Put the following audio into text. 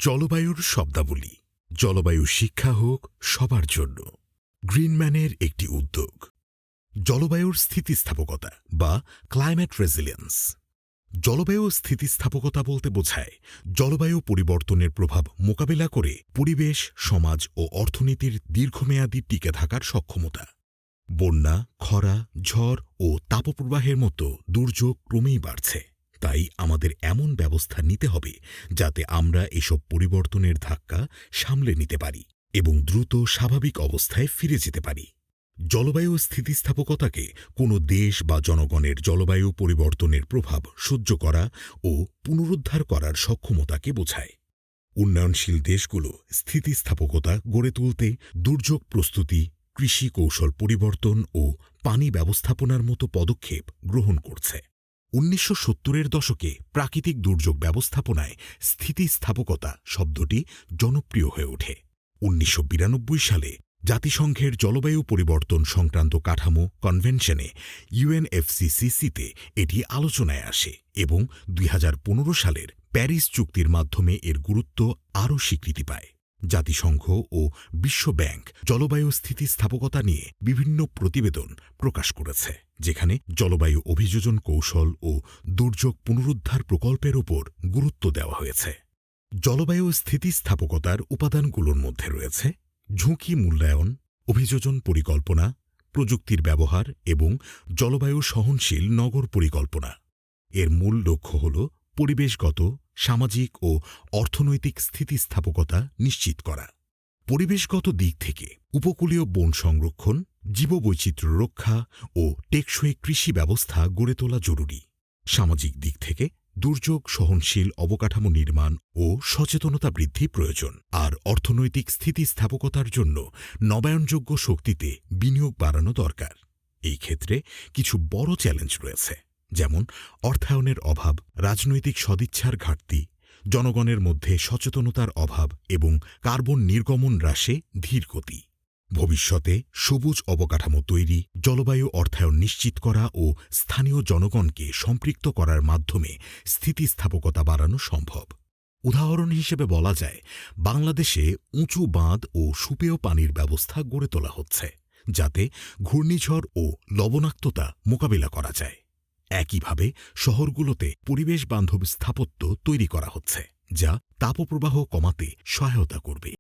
জলবায়ুর শব্দাবলী। জলবায়ু শিক্ষা হোক সবার জন্য। গ্রিনম্যানের একটি উদ্যোগ। জলবায়ুর স্থিতিস্থাপকতা বা ক্লাইমেট রেজিলিয়েন্স। জলবায়ু স্থিতিস্থাপকতা বলতে বোঝায় জলবায়ু পরিবর্তনের প্রভাব মোকাবিলা করে পরিবেশ, সমাজ ও অর্থনীতির দীর্ঘমেয়াদী টিকে থাকার সক্ষমতা। বন্যা, খরা, ঝড় ও তাপপ্রবাহের মতো দুর্যোগ ক্রমেই বাড়ছে। তাই আমাদের এমন ব্যবস্থা নিতে হবে যাতে আমরা এসব পরিবর্তনের ধাক্কা সামলে নিতে পারি এবং দ্রুত স্বাভাবিক অবস্থায় ফিরে যেতে পারি। জলবায়ু স্থিতিস্থাপকতাকে কোনো দেশ বা জনগণের জলবায়ু পরিবর্তনের প্রভাব সহ্য করা ও পুনরুদ্ধার করার সক্ষমতাকে বোঝায়। উন্নয়নশীল দেশগুলো স্থিতিস্থাপকতা গড়ে তুলতে দুর্যোগ প্রস্তুতি, কৃষি কৌশল পরিবর্তন ও পানি ব্যবস্থাপনার মতো পদক্ষেপ গ্রহণ করছে। ১৯৭০-এর দশকে প্রাকৃতিক দুর্যোগ ব্যবস্থাপনায় স্থিতিস্থাপকতা শব্দটি জনপ্রিয় হয়ে ওঠে। ১৯৯২ সালে জাতিসংঘের জলবায়ু পরিবর্তন সংক্রান্ত কাঠামো কনভেনশনে UNFCCC-তে এটি আলোচনায় আসে এবং ২০১৫ সালের প্যারিস চুক্তির মাধ্যমে এর গুরুত্ব আরও স্বীকৃতি পায়। জাতিসংঘ ও বিশ্ব ব্যাংক জলবায়ু স্থিতিস্থাপকতা নিয়ে বিভিন্ন প্রতিবেদন প্রকাশ করেছে, যেখানে জলবায়ু অভিযোজন কৌশল ও দুর্যোগ পুনরুদ্ধার প্রকল্পের ওপর গুরুত্ব দেওয়া হয়েছে। জলবায়ু স্থিতিস্থাপকতার উপাদানগুলোর মধ্যে রয়েছে ঝুঁকি মূল্যায়ন, অভিযোজন পরিকল্পনা, প্রযুক্তির ব্যবহার এবং জলবায়ু সহনশীল নগর পরিকল্পনা। এর মূল লক্ষ্য হল পরিবেশগত, সামাজিক ও অর্থনৈতিক স্থিতিস্থাপকতা নিশ্চিত করা। পরিবেশগত দিক থেকে উপকূলীয় বন সংরক্ষণ, জীববৈচিত্র্য রক্ষা ও টেকসই কৃষি ব্যবস্থা গড়ে তোলা জরুরি। সামাজিক দিক থেকে দুর্যোগ সহনশীল অবকাঠামো নির্মাণ ও সচেতনতা বৃদ্ধি প্রয়োজন। আর অর্থনৈতিক স্থিতিস্থাপকতার জন্য নবায়নযোগ্য শক্তিতে বিনিয়োগ বাড়ানো দরকার। এই ক্ষেত্রে কিছু বড় চ্যালেঞ্জ রয়েছে, যেমন অর্থায়নের অভাব, রাজনৈতিক সদিচ্ছার ঘাটতি, জনগণের মধ্যে সচেতনতার অভাব এবং কার্বন নির্গমন হ্রাসে ধীর গতি। ভবিষ্যতে সবুজ অবকাঠামো তৈরি, জলবায়ু অর্থায়ন নিশ্চিত করা ও স্থানীয় জনগণকে সম্পৃক্ত করার মাধ্যমে স্থিতিস্থাপকতা বাড়ানো সম্ভব। উদাহরণ হিসেবে বলা যায়, বাংলাদেশে উঁচু বাঁধ ও সুপেয় পানির ব্যবস্থা গড়ে তোলা হচ্ছে, যাতে ঘূর্ণিঝড় ও লবণাক্ততা মোকাবিলা করা যায়। একইভাবে শহরগুলোতে পরিবেশ বান্ধব স্থাপত্য তৈরি করা হচ্ছে, যা তাপপ্রবাহ কমাতে সহায়তা করবে।